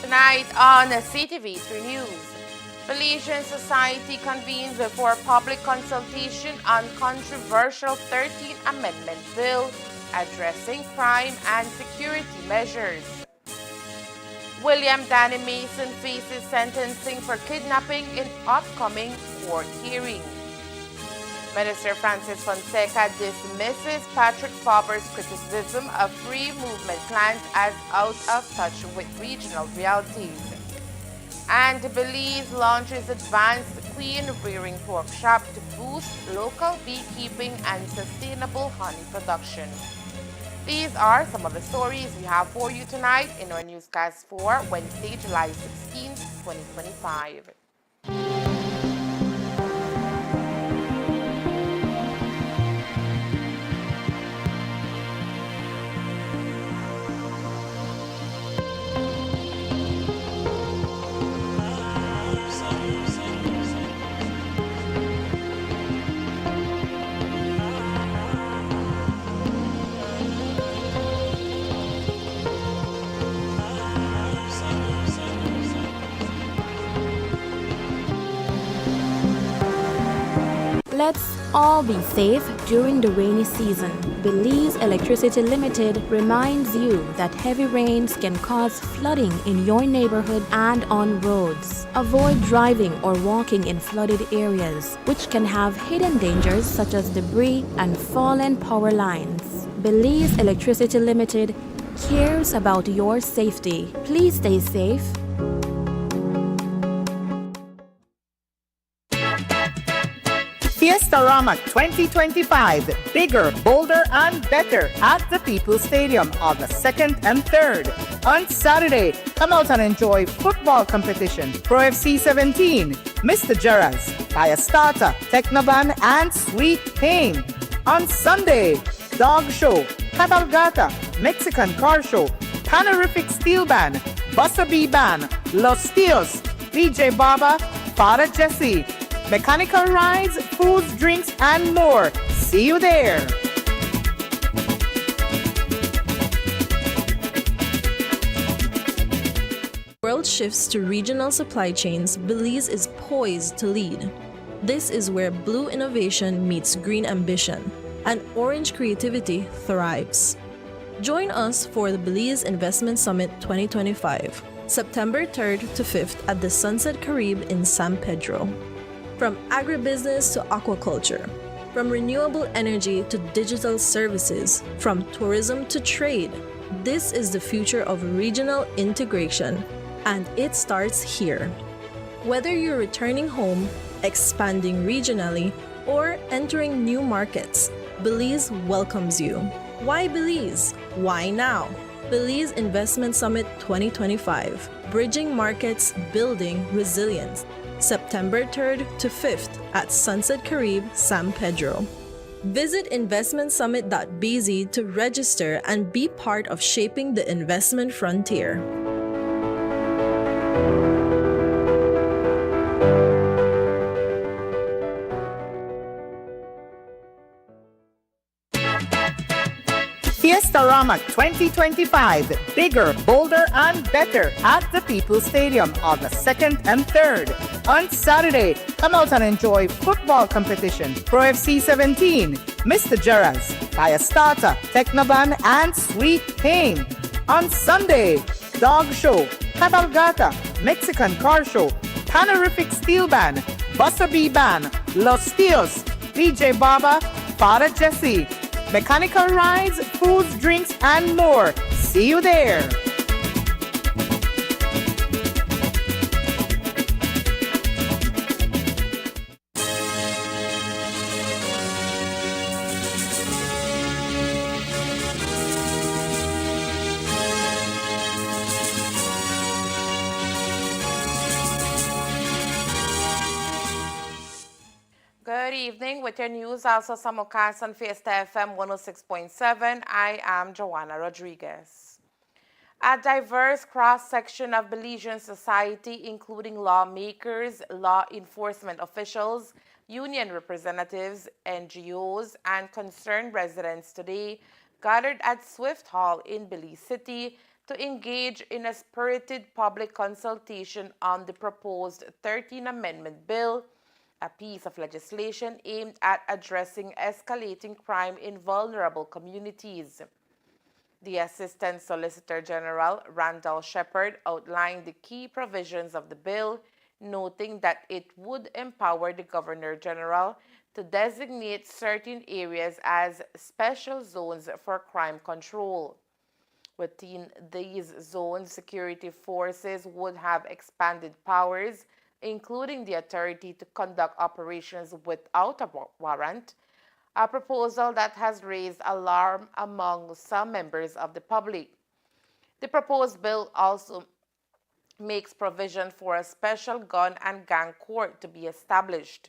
Tonight on Ctv3 News, Belizean society convenes for public consultation on controversial 13th Amendment bill addressing crime and security measures. William Danny Mason faces sentencing for kidnapping in upcoming court hearing. Minister Francis Fonseca dismisses Patrick Faber's criticism of free movement plans as out of touch with regional realities. And Belize launches advanced queen rearing workshop to boost local beekeeping and sustainable honey production. These are some of the stories we have for you tonight in our newscast for Wednesday, July 16, 2025. Let's all be safe during the rainy season. Belize Electricity Limited reminds you that heavy rains can cause flooding in your neighborhood and on roads. Avoid driving or walking in flooded areas, which can have hidden dangers such as debris and fallen power lines. Belize Electricity Limited cares about your safety. Please stay safe. Fiestarama 2025, bigger, bolder, and better at the People's Stadium, August 2nd and 3rd. On Saturday, come out and enjoy football competition, Pro FC 17, Mr. Gerrans, Fire Starter, Technoban, and Sweet Pain. On Sunday, Dog Show, Cabalgata, Mexican Car Show, Panorific Steel Band, Buster B Band, Los Tios, DJ Baba, Father Jesse, mechanical rides, foods, drinks, and more. See you there. World shifts to regional supply chains, Belize is poised to lead. This is where blue innovation meets green ambition, and orange creativity thrives. Join us for the Belize Investment Summit 2025, September 3rd to 5th at the Sunset Carib in San Pedro. From agribusiness to aquaculture, from renewable energy to digital services, from tourism to trade, this is the future of regional integration, and it starts here. Whether you're returning home, expanding regionally, or entering new markets, Belize welcomes you. Why Belize? Why now? Belize Investment Summit 2025, Bridging Markets, Building Resilience. September 3rd to 5th at Sunset Carib, San Pedro. Visit investmentsummit.bz to register and be part of shaping the investment frontier. Fiestarama 2025, bigger, bolder, and better at the People's Stadium, August 2nd and 3rd. On Saturday, come out and enjoy football competition, Pro FC 17, Mr. Gerrans, Fire Starter, Technoban, and Sweet Pain. On Sunday, Dog Show, Cabalgata, Mexican Car Show, Panorific Steel Band, Buster B Band, Los Tios, DJ Baba, Father Jesse, mechanical rides, foods, drinks, and more. See you there. Good evening. With your news, also simulcast on Fiesta FM 106.7. I am Joanna Rodriguez. A diverse cross-section of Belizean society, including lawmakers, law enforcement officials, union representatives, NGOs, and concerned residents today gathered at Swift Hall in Belize City to engage in a spirited public consultation on the proposed 13th Amendment Bill, a piece of legislation aimed at addressing escalating crime in vulnerable communities. The Assistant Solicitor General, Randall Shepard, outlined the key provisions of the bill, noting that it would empower the Governor General to designate certain areas as special zones for crime control. Within these zones, security forces would have expanded powers, including the authority to conduct operations without a warrant, a proposal that has raised alarm among some members of the public. The proposed bill also makes provision for a special gun and gang court to be established.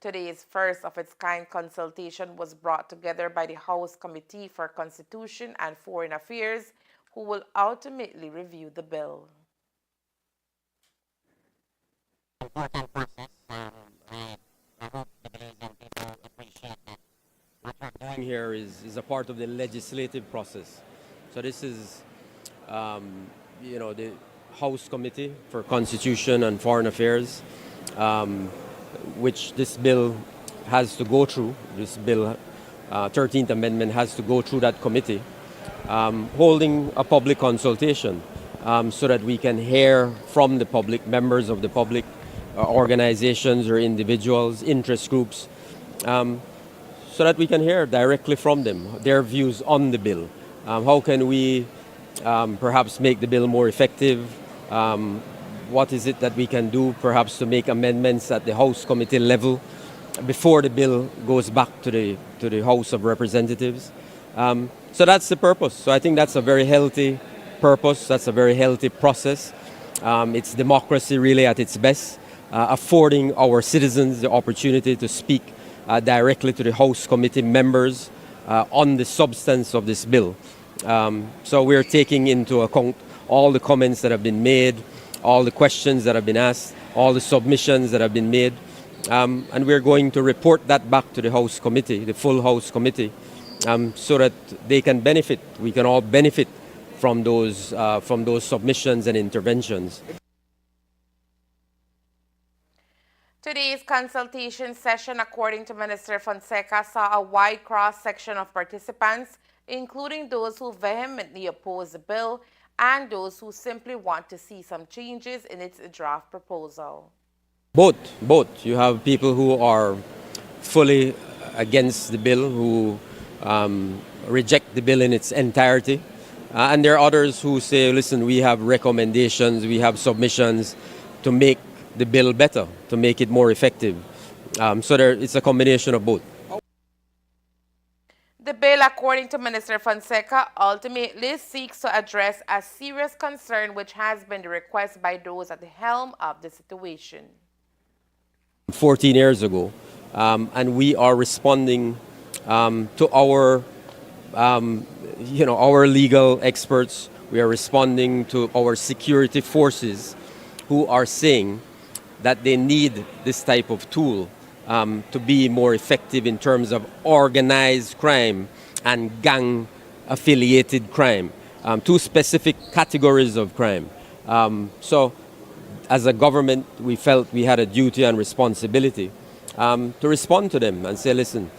Today's first of its kind consultation was brought together by the House Committee for Constitution and Foreign Affairs, who will ultimately review the bill. Important process. I hope the Belizean people appreciate that. What we're doing here is a part of the legislative process. So this is, the House Committee for Constitution and Foreign Affairs, which this bill has to go through. This bill, 13th Amendment, has to go through that committee, holding a public consultation so that we can hear from the public, members of the public, organizations or individuals, interest groups, so that we can hear directly from them their views on the bill. How can we perhaps make the bill more effective? What is it that we can do perhaps to make amendments at the House Committee level before the bill goes back to the House of Representatives? So that's the purpose. So I think that's a very healthy purpose. That's a very healthy process. It's democracy really at its best. Affording our citizens the opportunity to speak directly to the House Committee members on the substance of this bill. So we're taking into account all the comments that have been made, all the questions that have been asked, all the submissions that have been made, and we're going to report that back to the House Committee, the full House Committee, so that they can benefit, we can all benefit from those submissions and interventions. Today's consultation session, according to Minister Fonseca, saw a wide cross-section of participants, including those who vehemently oppose the bill and those who simply want to see some changes in its draft proposal. Both. You have people who are fully against the bill, who reject the bill in its entirety. And there are others who say, listen, we have recommendations, we have submissions to make the bill better, to make it more effective. So it's a combination of both. The bill, according to Minister Fonseca, ultimately seeks to address a serious concern which has been the request by those at the helm of the situation. 14 years ago, and we are responding to our legal experts. We are responding to our security forces who are saying that they need this type of tool to be more effective in terms of organized crime and gang-affiliated crime, two specific categories of crime. So as a government, we felt we had a duty and responsibility to respond to them and say, listen,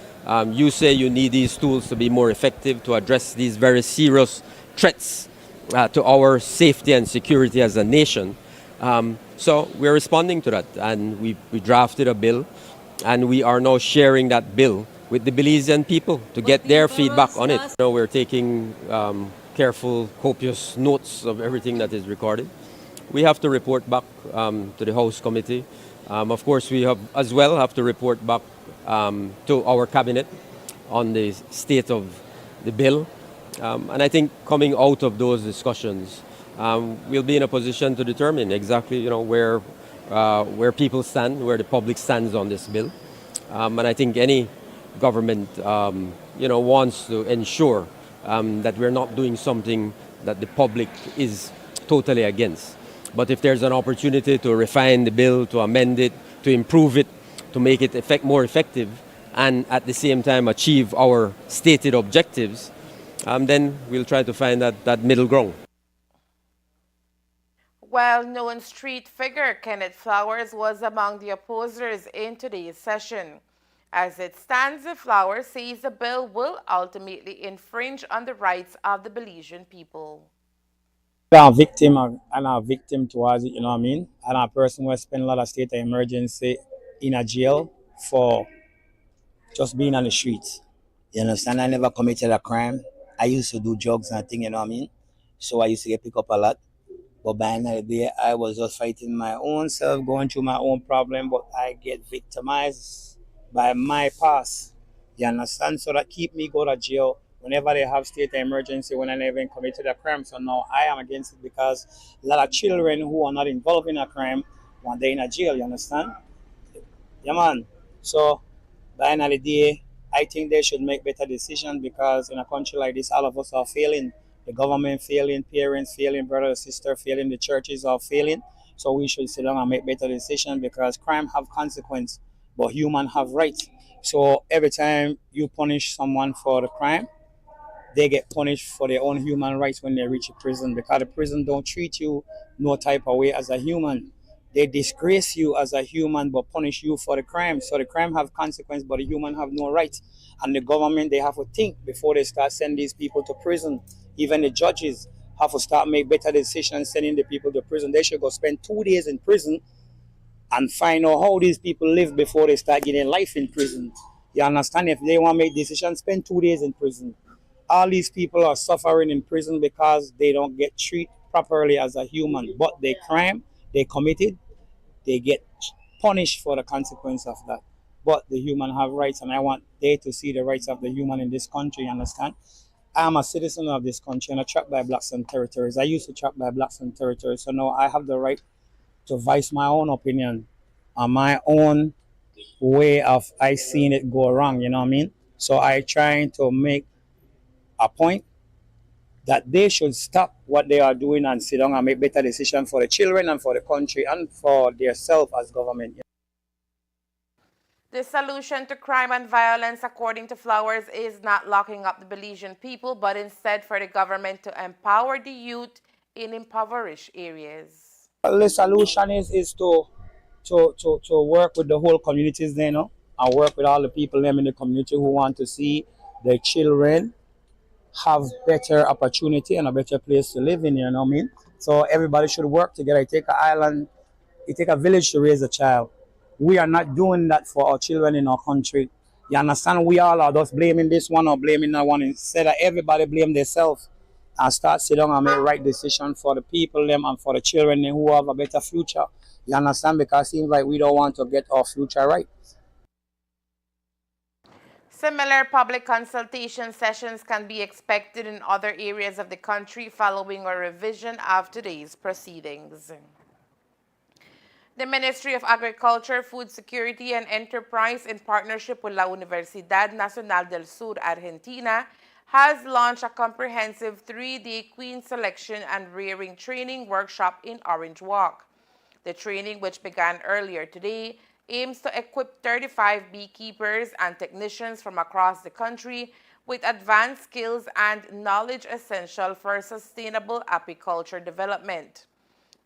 you say you need these tools to be more effective to address these very serious threats to our safety and security as a nation. So we're responding to that, and we drafted a bill, and we are now sharing that bill with the Belizean people to get their feedback on it. We're taking careful, copious notes of everything that is recorded. We have to report back to the House Committee. Of course, we have to report back to our cabinet on the state of the bill. And I think coming out of those discussions, we'll be in a position to determine exactly, where people stand, where the public stands on this bill. And I think any government, wants to ensure that we're not doing something that the public is totally against. But if there's an opportunity to refine the bill, to amend it, to improve it, to make it more effective, and at the same time achieve our stated objectives, then we'll try to find that middle ground. Well-known street figure Kenneth Flowers was among the opposers in today's session. As it stands, Flowers says the bill will ultimately infringe on the rights of the Belizean people. A victim and a victim towards it, you know what I mean? And a person who spend a lot of state of emergency in a jail for just being on the streets. You understand? I never committed a crime. I used to do drugs and thing, you know what I mean? So I used to get picked up a lot. But by the end of the day, I was just fighting my own self, going through my own problem, but I get victimized by my past. You understand? So that keep me go to jail whenever they have state of emergency when I never even committed a crime. So now I am against it because a lot of children who are not involved in a crime when they're in a jail, you understand? Yeah, man. So by the end of the day, I think they should make better decisions because in a country like this, all of us are failing. The government failing, parents failing, brother, sister failing, the churches are failing. So we should sit down and make better decisions because crime have consequence, but human have rights. So every time you punish someone for the crime, they get punished for their own human rights when they reach a prison because the prison don't treat you no type of way as a human. They disgrace you as a human but punish you for the crime. So the crime have consequence but the human have no rights. And the government, they have to think before they start sending these people to prison. Even the judges have to start make better decisions sending the people to prison. They should go spend 2 days in prison and find out how these people live before they start getting life in prison. You understand? If they want to make decisions, spend 2 days in prison. All these people are suffering in prison because they don't get treated properly as a human. But they crime, they committed, they get punished for the consequence of that. But the human have rights, and I want they to see the rights of the human in this country, you understand? I'm a citizen of this country and I trapped by blacks and territories. I used to trap by blacks and territories, so now I have the right to voice my own opinion on my own way of I seen it go wrong, you know what I mean? So I trying to make a point that they should stop what they are doing and sit down and make better decisions for the children and for the country and for themselves as government. The solution to crime and violence, according to Flowers, is not locking up the Belizean people, but instead for the government to empower the youth in impoverished areas. The solution is to work with the whole communities there, you know, and work with all the people them in the community who want to see their children have better opportunity and a better place to live in, you know what I mean? So everybody should work together. It take an island, it take a village to raise a child. We are not doing that for our children in our country. You understand? We all are just blaming this one or blaming that one instead of everybody blame themselves and start sit down and make right decision for the people them and for the children who have a better future. You understand? Because it seems like we don't want to get our future right. Similar public consultation sessions can be expected in other areas of the country following a revision of today's proceedings. The Ministry of Agriculture, Food Security and Enterprise, in partnership with La Universidad Nacional del Sur, Argentina, has launched a comprehensive 3-day queen selection and rearing training workshop in Orange Walk. The training, which began earlier today, aims to equip 35 beekeepers and technicians from across the country with advanced skills and knowledge essential for sustainable apiculture development.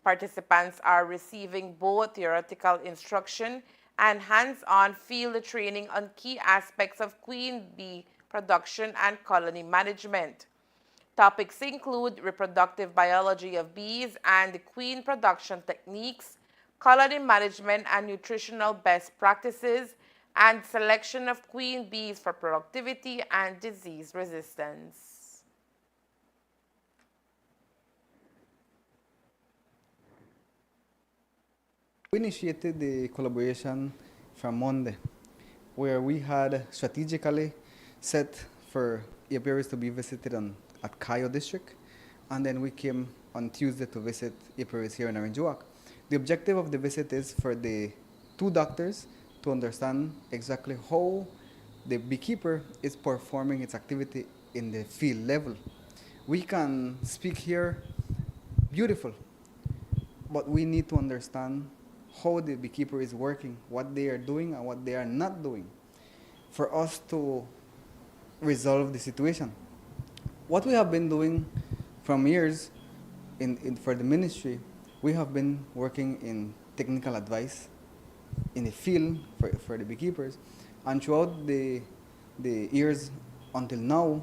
Participants are receiving both theoretical instruction and hands-on field training on key aspects of queen bee production and colony management. Topics include reproductive biology of bees and queen production techniques, colony management and nutritional best practices, and selection of queen bees for productivity and disease resistance. We initiated the collaboration from Monday, where we had strategically set for apiaries to be visited at Cayo district, and then we came on Tuesday to visit apiaries here in Orange Walk. The objective of the visit is for the 2 doctors to understand exactly how the beekeeper is performing its activity in the field level. We can speak here beautiful, but we need to understand how the beekeeper is working, what they are doing and what they are not doing, for us to resolve the situation. What we have been doing from years for the ministry, we have been working in technical advice in the field for the beekeepers, and throughout the years until now,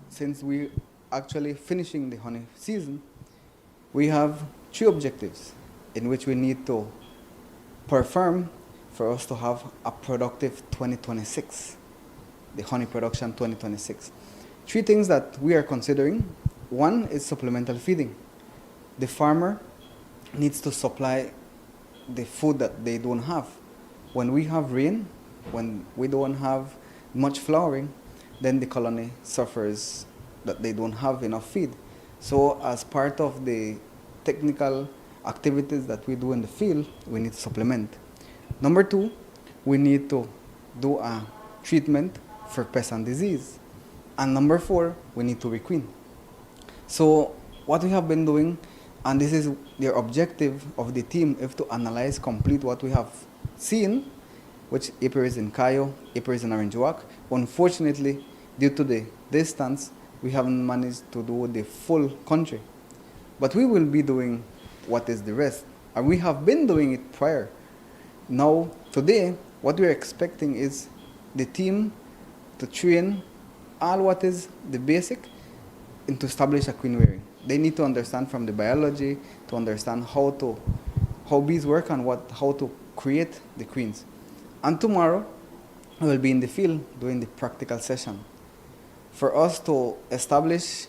since we actually finishing the honey season, we have three objectives in which we need to perform for us to have a productive 2026, the honey production 2026. Three things that we are considering. One is supplemental feeding. The farmer needs to supply the food that they don't have. When we have rain, when we don't have much flowering, then the colony suffers that they don't have enough feed. So as part of the technical activities that we do in the field, we need to supplement. Number two, we need to do a treatment for pest and disease. And number four, we need to requeen. So what we have been doing, and this is the objective of the team, is to analyze complete what we have seen, which apiaries in Cayo, apiaries in Aranjuak. Unfortunately, due to the distance, we haven't managed to do the full country. But we will be doing what is the rest. And we have been doing it prior. Now, today, what we're expecting is the team to train all what is the basic and to establish a queen rearing. They need to understand from the biology, to understand how bees work and how to create the queens. And tomorrow, we will be in the field doing the practical session. For us to establish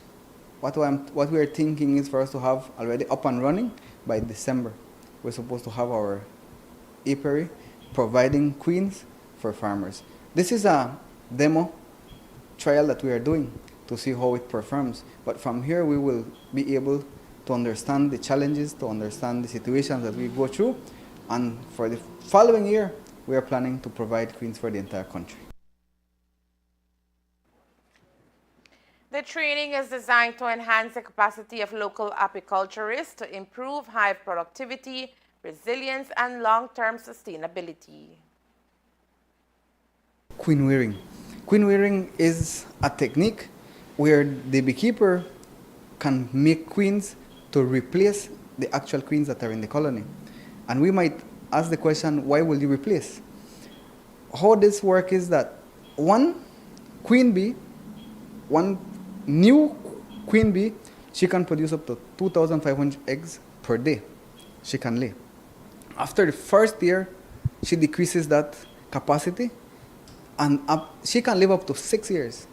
what we are thinking is for us to have already up and running by December. We're supposed to have our apiary providing queens for farmers. This is a demo trial that we are doing to see how it performs. But from here, we will be able to understand the challenges, to understand the situations that we go through. And for the following year, we are planning to provide queens for the entire country. The training is designed to enhance the capacity of local apiculturists to improve hive productivity, resilience, and long-term sustainability. Queen rearing. Queen rearing is a technique where the beekeeper can make queens to replace the actual queens that are in the colony. And we might ask the question, why will you replace? How this works is that one new queen bee, she can produce up to 2,500 eggs per day. She can lay. After the first year, she decreases that capacity, and she can live up to 6 years.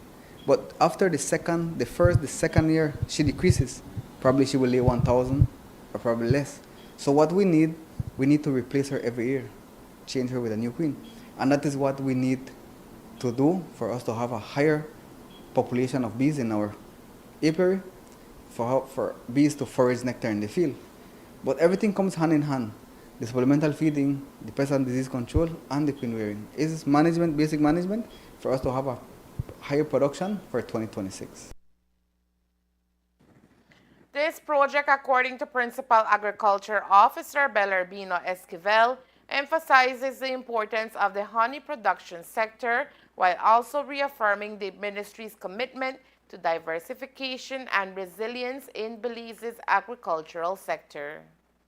But after the second year, she decreases. Probably she will lay 1,000 or probably less. So what we need to replace her every year, change her with a new queen. And that is what we need to do for us to have a higher population of bees in our apiary, for bees to forage nectar in the field. But everything comes hand in hand. The supplemental feeding, the pest and disease control, and the queen rearing is management, basic management, for us to have a higher production for 2026. This project, according to Principal Agriculture Officer Bellarmino Esquivel, emphasizes the importance of the honey production sector while also reaffirming the ministry's commitment to diversification and resilience in Belize's agricultural sector.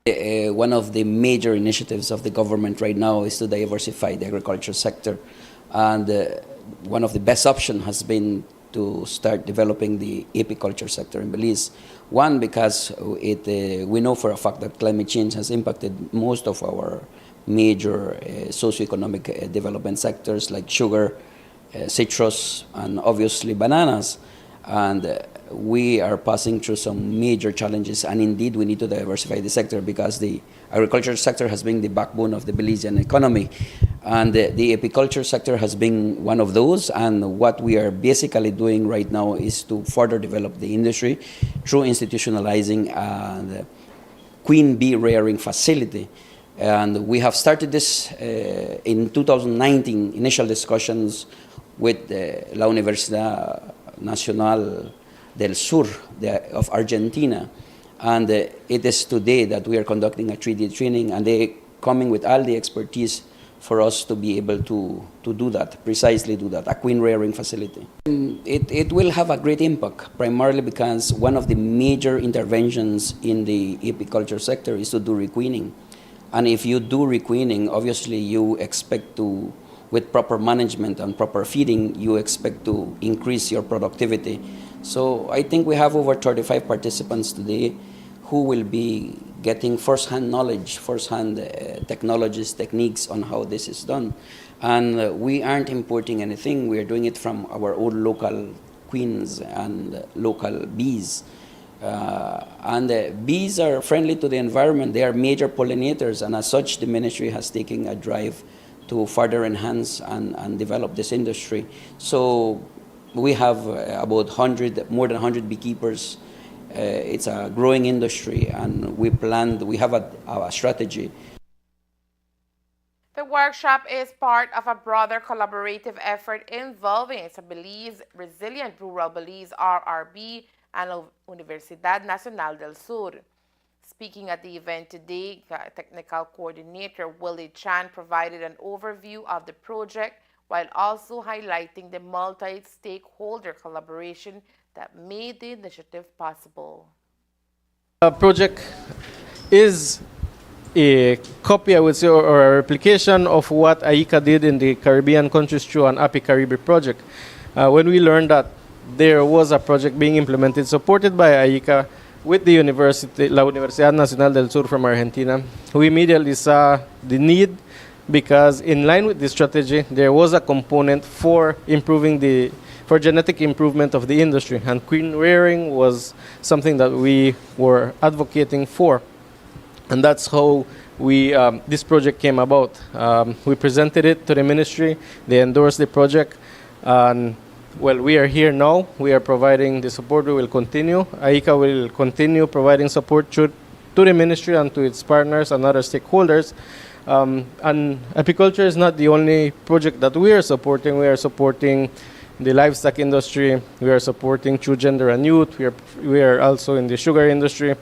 One of the major initiatives of the government right now is to diversify the agriculture sector. And one of the best options has been to start developing the apiculture sector in Belize. One, because we know for a fact that climate change has impacted most of our major socioeconomic development sectors like sugar, citrus, and obviously bananas. And we are passing through some major challenges, and indeed we need to diversify the sector because the agriculture sector has been the backbone of the Belizean economy, and the apiculture sector has been one of those. And what we are basically doing right now is to further develop the industry through institutionalizing the queen bee rearing facility. And we have started this in 2019, initial discussions with La Universidad Nacional del Sur of Argentina. And it is today that we are conducting a 3D training, and they coming with all the expertise for us to be able to do that, precisely do that, a queen rearing facility. It will have a great impact, primarily because one of the major interventions in the apiculture sector is to do requeening. And if you do requeening, obviously you expect to, with proper management and proper feeding, you expect to increase your productivity. So I think we have over 35 participants today who will be getting first-hand knowledge, first-hand technologies, techniques on how this is done. And we aren't importing anything. We are doing it from our own local queens and local bees. Bees are friendly to the environment. They are major pollinators, and as such, the ministry has taken a drive to further enhance and develop this industry. So we have about more than 100 beekeepers. It's a growing industry, and we have a strategy. The workshop is part of a broader collaborative effort involving Belize Resilient Rural Belize RRB and Universidad Nacional del Sur. Speaking at the event today, Technical Coordinator Willie Chan provided an overview of the project while also highlighting the multi-stakeholder collaboration that made the initiative possible. The project is a copy, I would say, or a replication of what AICA did in the Caribbean countries through an API-Caribe project. When we learned that there was a project being implemented supported by AICA with the La Universidad Nacional del Sur from Argentina, we immediately saw the need, because in line with this strategy, there was a component for genetic improvement of the industry, and queen rearing was something that we were advocating for. And that's how this project came about. We presented it to the ministry, they endorsed the project, and well, we are here now. We are providing the support. We will continue. AICA will continue providing support to the ministry and to its partners and other stakeholders. And apiculture is not the only project that we are supporting. We are supporting the livestock industry. We are supporting True Gender and Youth. We are also in the sugar industry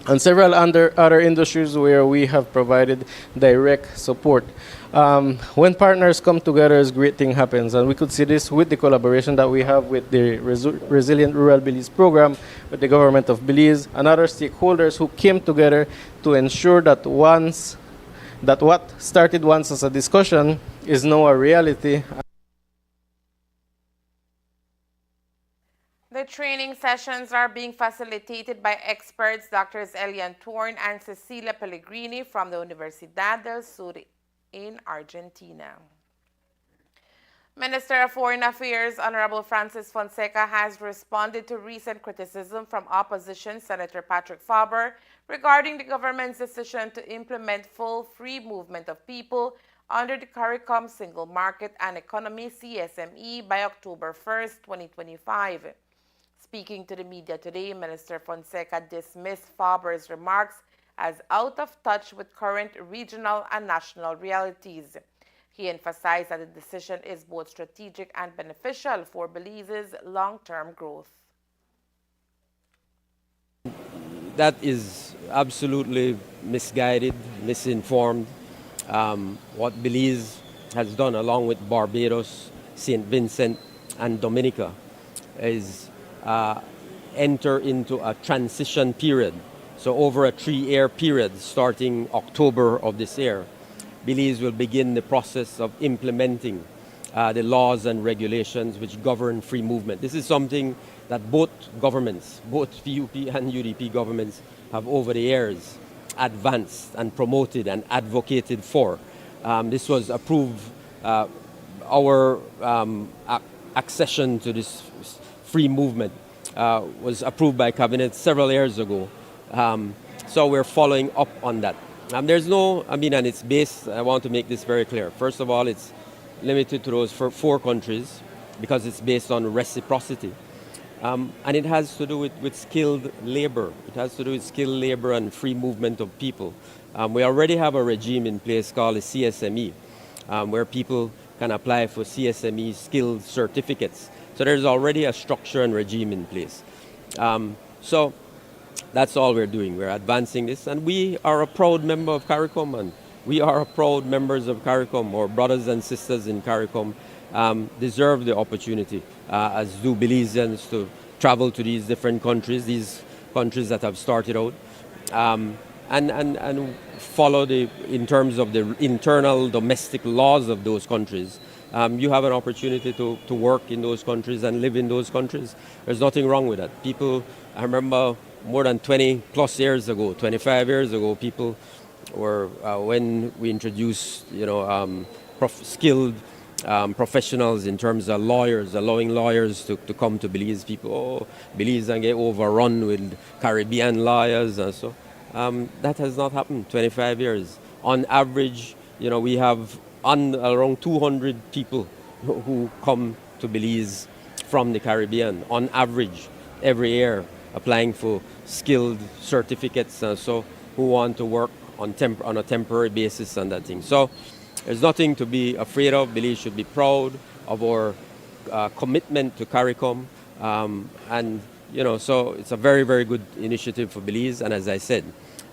and several other industries where we have provided direct support. When partners come together, a great thing happens, and we could see this with the collaboration that we have with the Resilient Rural Belize program, with the government of Belize and other stakeholders who came together to ensure that what started once as a discussion is now a reality. The training sessions are being facilitated by experts Drs. Elian Torn and Cecilia Pellegrini from the Universidad del Sur in Argentina. Minister of Foreign Affairs Honorable Francis Fonseca has responded to recent criticism from opposition Senator Patrick Faber regarding the government's decision to implement full free movement of people under the CARICOM Single Market and Economy CSME by October 1st, 2025. Speaking to the media today, Minister Fonseca dismissed Faber's remarks as out of touch with current regional and national realities. He emphasized that the decision is both strategic and beneficial for Belize's long-term growth. That is absolutely misguided, misinformed. What Belize has done, along with Barbados, St. Vincent, and Dominica, is enter into a transition period. So over a 3-year period, starting October of this year, Belize will begin the process of implementing the laws and regulations which govern free movement. This is something that both governments, both PUP and UDP governments, have over the years advanced and promoted and advocated for. This was approved, our accession to this free movement was approved by Cabinet several years ago. So we're following up on that. There's no, and it's based, I want to make this very clear. First of all, it's limited to those 4 countries because it's based on reciprocity. And it has to do with skilled labor. It has to do with skilled labor and free movement of people. We already have a regime in place called the CSME, where people can apply for CSME skilled certificates. So there's already a structure and regime in place. So that's all we're doing. We're advancing this, and we are a proud member of CARICOM, and we are proud members of CARICOM. Our brothers and sisters in CARICOM deserve the opportunity, as do Belizeans, to travel to these different countries, these countries that have started out, and follow in terms of the internal domestic laws of those countries. You have an opportunity to work in those countries and live in those countries. There's nothing wrong with that. People, I remember more than 20 plus years ago, 25 years ago, people were, when we introduced, skilled professionals in terms of lawyers, allowing lawyers to come to Belize, people, Belize and get overrun with Caribbean lawyers. And so that has not happened 25 years. On average, we have around 200 people who come to Belize from the Caribbean, on average, every year, applying for skilled certificates, so who want to work on a temporary basis and that thing. So there's nothing to be afraid of. Belize should be proud of our commitment to CARICOM, and so it's a very, very good initiative for Belize. And as I said,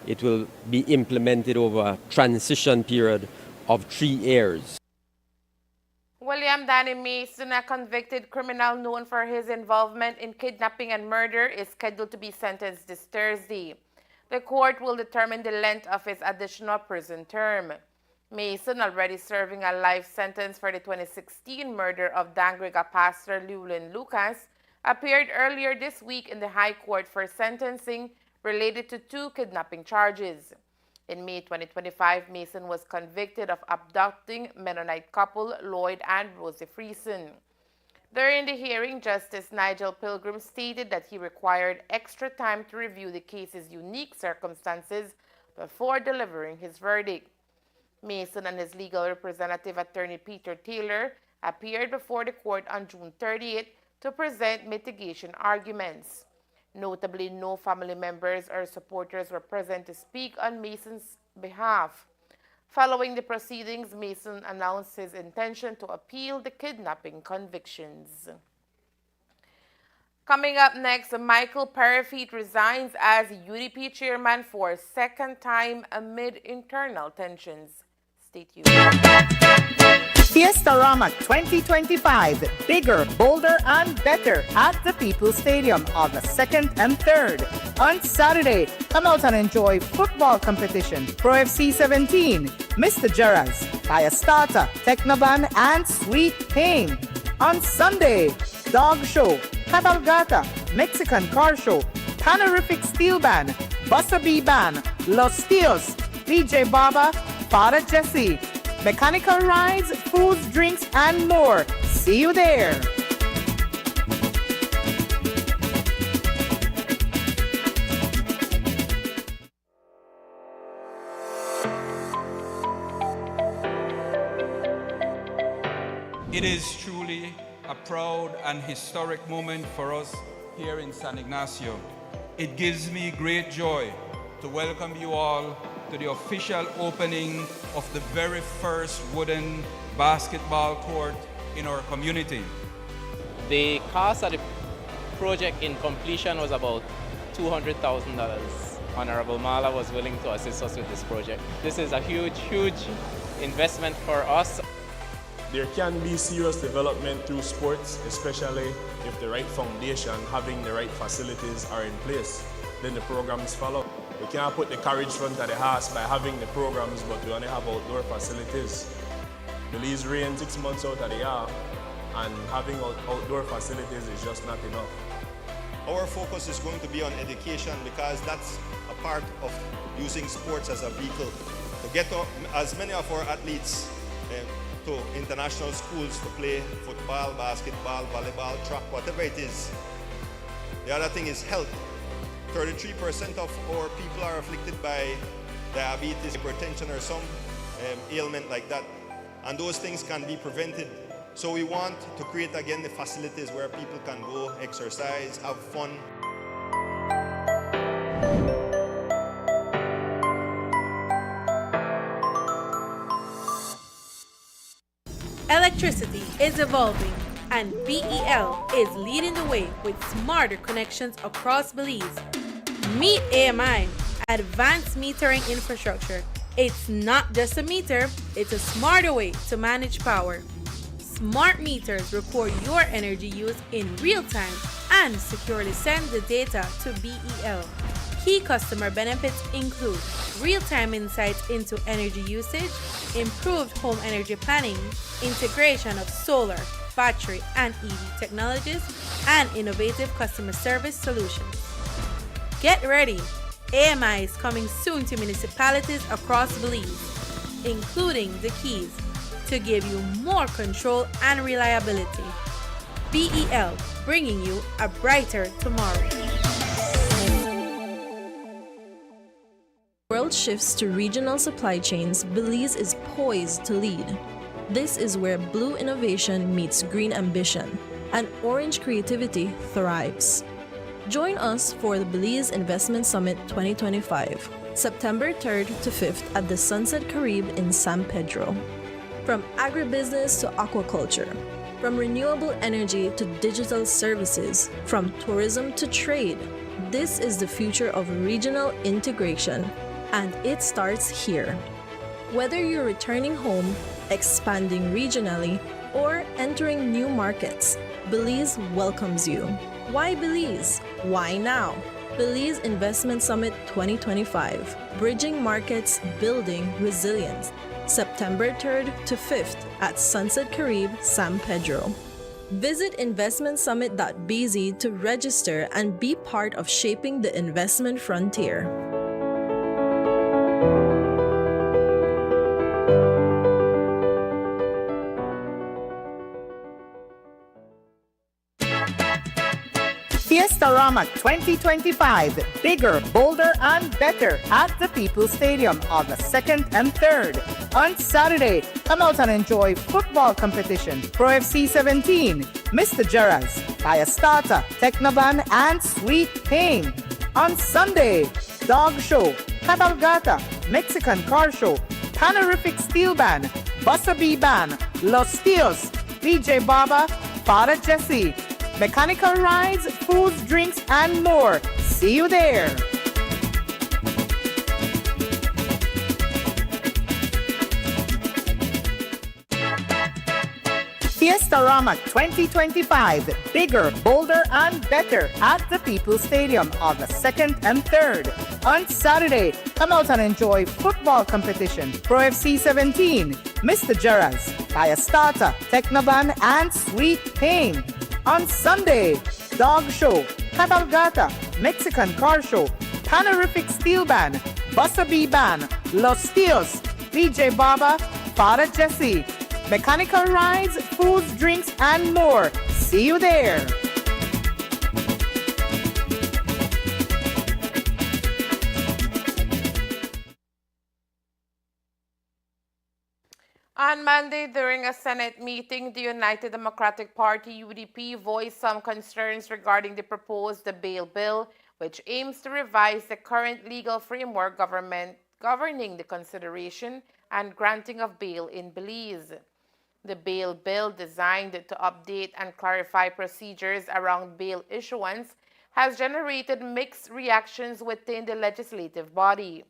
it will be implemented over a transition period of 3 years. William Danny Mason, a convicted criminal known for his involvement in kidnapping and murder, is scheduled to be sentenced this Thursday. The court will determine the length of his additional prison term. Mason, already serving a life sentence for the 2016 murder of Dangriga pastor Llewellyn Lucas, appeared earlier this week in the High Court for sentencing related to 2 kidnapping charges. In May 2025, Mason was convicted of abducting Mennonite couple Lloyd and Rosie Friesen. During the hearing, Justice Nigel Pilgrim stated that he required extra time to review the case's unique circumstances before delivering his verdict. Mason and his legal representative, attorney Peter Taylor, appeared before the court on June 30th to present mitigation arguments. Notably, no family members or supporters were present to speak on Mason's behalf. Following the proceedings, Mason announced his intention to appeal the kidnapping convictions. Coming up next, Michael Perifeet resigns as UDP chairman for a second time amid internal tensions. Stay tuned. Fiesta Rama 2025, bigger, bolder, and better at the People's Stadium August 2nd and 3rd. On Saturday, come out and enjoy football competition, Pro FC 17, Mr. Gerrans, Fire Starter, Technoban, and Sweet Pain. On Sunday, Dog Show, Cabalgata, Mexican Car Show, Panorific Steel Band, Buster B Band, Los Tios, DJ Baba, Father Jesse, mechanical rides, foods, drinks, and more. See you there. It is truly a proud and historic moment for us here in San Ignacio. It gives me great joy to welcome you all to the official opening of the very first wooden basketball court in our community. The cost of the project in completion was about $200,000. Honorable Mala was willing to assist us with this project. This is a huge, huge investment for us. There can be serious development through sports, especially if the right foundation, having the right facilities are in place. Then the programs follow. We can't put the carriage front of the house by having the programs, but we only have outdoor facilities. Belize rain 6 months out of the year, and having outdoor facilities is just not enough. Our focus is going to be on education because that's a part of using sports as a vehicle to get as many of our athletes to international schools to play football, basketball, volleyball, track, whatever it is. The other thing is health. 33% of our people are afflicted by diabetes, hypertension, or some ailment like that. And those things can be prevented So we want to create again the facilities where people can go exercise, have fun. Electricity is evolving, and BEL is leading the way with smarter connections across Belize. Meet AMI, Advanced Metering Infrastructure. It's not just a meter, it's a smarter way to manage power. Smart meters record your energy use in real time and securely send the data to BEL. Key customer benefits include real-time insights into energy usage, improved home energy planning, integration of solar, battery, and EV technologies, and innovative customer service solutions. Get ready! AMI is coming soon to municipalities across Belize, including the Keys, to give you more control and reliability. BEL, bringing you a brighter tomorrow. World shifts to regional supply chains, Belize is poised to lead. This is where blue innovation meets green ambition, and orange creativity thrives. Join us for the Belize Investment Summit 2025, September 3rd to 5th at the Sunset Caribe in San Pedro. From agribusiness to aquaculture, from renewable energy to digital services, from tourism to trade, this is the future of regional integration, and it starts here. Whether you're returning home, expanding regionally, or entering new markets, Belize welcomes you. Why Belize? Why now? Belize Investment Summit 2025, Bridging Markets, Building Resilience, September 3rd to 5th at Sunset Caribe, San Pedro. Visit investmentsummit.bz to register and be part of shaping the investment frontier. Fiestarama 2025, bigger, bolder, and better at the People's Stadium August 2nd and 3rd. On Saturday, come out and enjoy football competition, Pro FC 17, Mr. Gerrans, Fire Starter, Technoban, and Sweet Pain. On Sunday, Dog Show, Cabalgata, Mexican Car Show, Panorific Steel Band, Busta B Band, Los Tios, DJ Baba, Father Jesse, mechanical rides, foods, drinks, and more. See you there. Fiestarama 2025, bigger, bolder, and better at the People's Stadium August 2nd and 3rd. On Saturday, come out and enjoy football competition, Pro FC 17, Mr. Gerrans, Fire Starter, Technoban, and Sweet Pain. On Sunday, Dog Show, Cabalgata, Mexican Car Show, Panorific Steel Band, Busta B Band, Los Tios, DJ Baba, Father Jesse, mechanical rides, foods, drinks, and more. See you there. On Monday, during a Senate meeting, the United Democratic Party, UDP, voiced some concerns regarding the proposed bail bill, which aims to revise the current legal framework governing the consideration and granting of bail in Belize. The bail bill, designed to update and clarify procedures around bail issuance, has generated mixed reactions within the legislative body.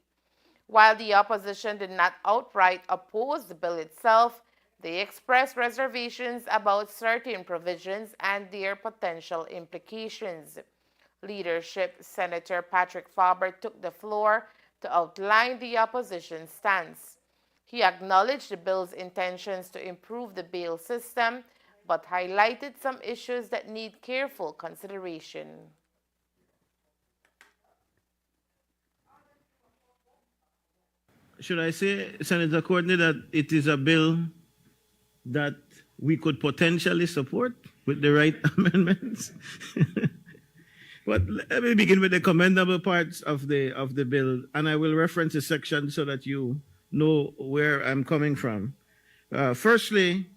While the opposition did not outright oppose the bill itself, they expressed reservations about certain provisions and their potential implications. Leadership Senator Patrick Faber took the floor to outline the opposition's stance. He acknowledged the bill's intentions to improve the bail system, but highlighted some issues that need careful consideration. Should I say, Senator Courtney, that it is a bill that we could potentially support with the right amendments? But let me begin with the commendable parts of the bill, and I will reference a section so that you know where I'm coming from. Firstly,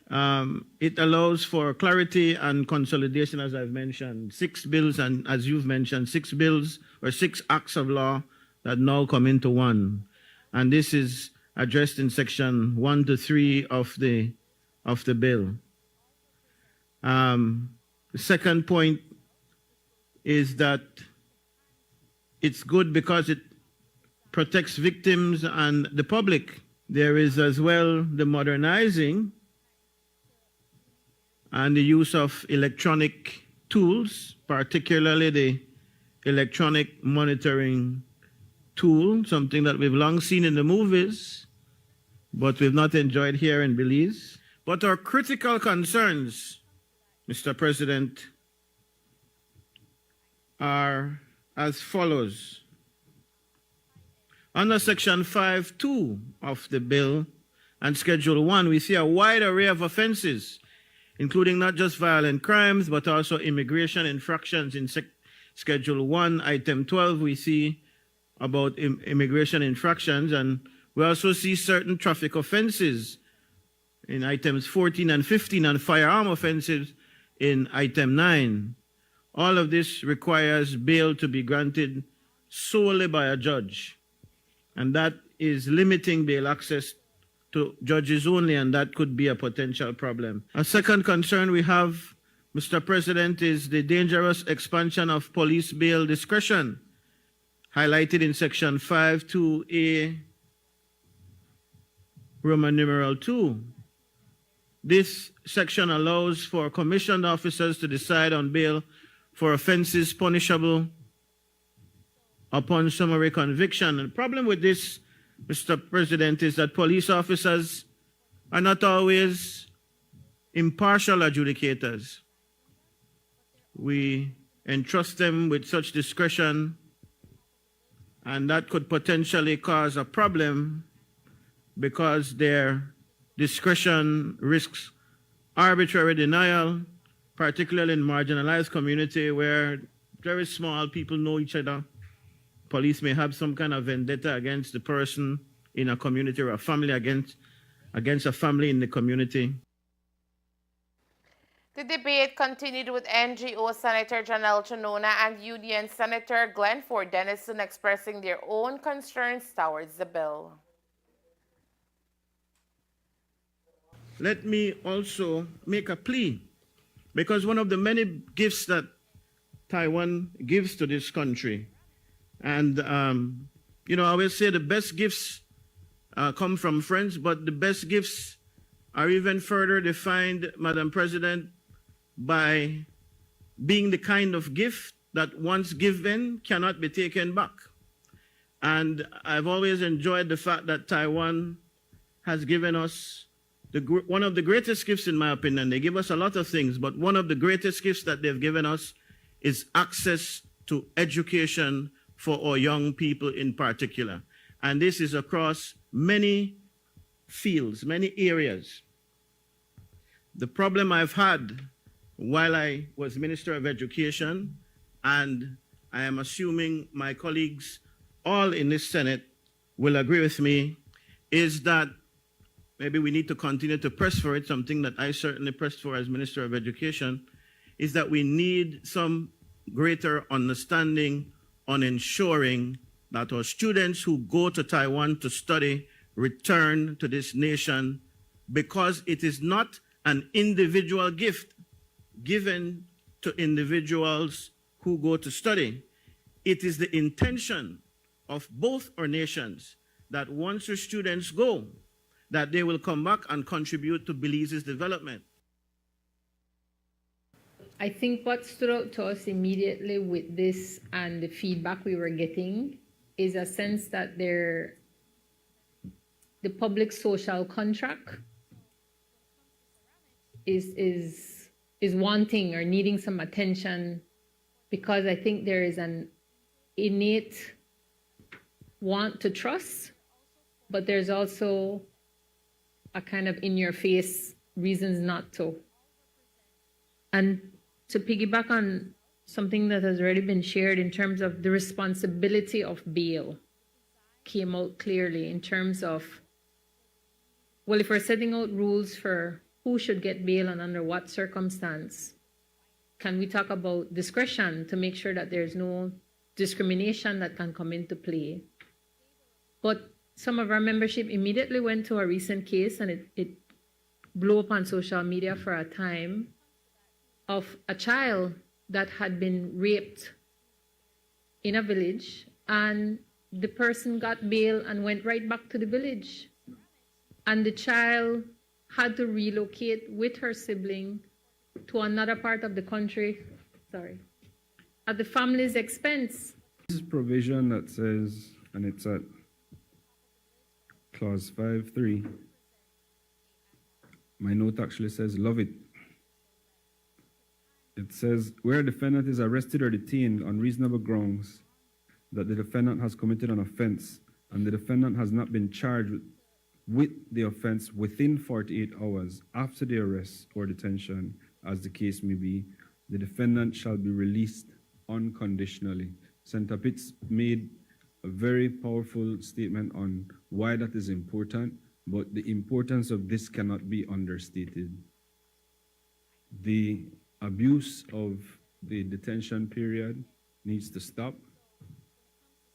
It allows for clarity and consolidation, as I've mentioned. 6 bills, and as you've mentioned, 6 bills or 6 acts of law that now come into one. And this is addressed in section 1 to 3 of the bill. The second point is that it's good because it protects victims and the public. There is as well the modernizing and the use of electronic tools, particularly the electronic monitoring tool, something that we've long seen in the movies, but we've not enjoyed here in Belize. But our critical concerns, Mr. President, are as follows. Under Section 5.2 of the bill and Schedule 1, we see a wide array of offenses, including not just violent crimes, but also immigration infractions. In Schedule 1, Item 12, we see about immigration infractions, and we also see certain traffic offenses in Items 14 and 15, and firearm offenses in Item 9. All of this requires bail to be granted solely by a judge, and that is limiting bail access to judges only, and that could be a potential problem. A second concern we have, Mr. President, is the dangerous expansion of police bail discretion, highlighted in Section 5.2a, Roman numeral 2. This section allows for commissioned officers to decide on bail for offenses punishable upon summary conviction. And the problem with this, Mr. President, is that police officers are not always impartial adjudicators. We entrust them with such discretion, and that could potentially cause a problem because their discretion risks arbitrary denial, particularly in marginalized community where very small people know each other. Police may have some kind of vendetta against the person in a community, or a family against a family in the community. The debate continued with NGO Senator Janelle Chanona and Union Senator Glenford Dennison expressing their own concerns towards the bill. Let me also make a plea, because one of the many gifts that Taiwan gives to this country, and I will say the best gifts come from friends, but the best gifts are even further defined, Madam President, by being the kind of gift that once given cannot be taken back. And I've always enjoyed the fact that Taiwan has given us one of the greatest gifts, in my opinion. They give us a lot of things, but one of the greatest gifts that they've given us is access to education for our young people in particular. And this is across many fields, many areas. The problem I've had while I was Minister of Education, and I am assuming my colleagues all in this Senate will agree with me, is that maybe we need to continue to press for it, something that I certainly pressed for as Minister of Education, is that we need some greater understanding on ensuring that our students who go to Taiwan to study return to this nation, because it is not an individual gift given to individuals who go to study. It is the intention of both our nations that once our students go, that they will come back and contribute to Belize's development. I think what stood out to us immediately with this and the feedback we were getting is a sense that the public social contract is wanting or needing some attention, because I think there is an innate want to trust, but there's also a kind of in-your-face reasons not to. And to piggyback on something that has already been shared in terms of the responsibility of bail came out clearly in terms of, well, if we're setting out rules for who should get bail and under what circumstance? Can we talk about discretion to make sure that there's no discrimination that can come into play? But some of our membership immediately went to a recent case, and it blew up on social media for a time, of a child that had been raped in a village, and the person got bail and went right back to the village. And the child had to relocate with her sibling to another part of the country, at the family's expense. This is provision that says, and it's at clause 5.3. My note actually says, love it. It says, where a defendant is arrested or detained on reasonable grounds that the defendant has committed an offense and the defendant has not been charged with the offense within 48 hours after the arrest or detention, as the case may be, the defendant shall be released unconditionally. Senator Pitts made a very powerful statement on why that is important, but the importance of this cannot be understated. The abuse of the detention period needs to stop,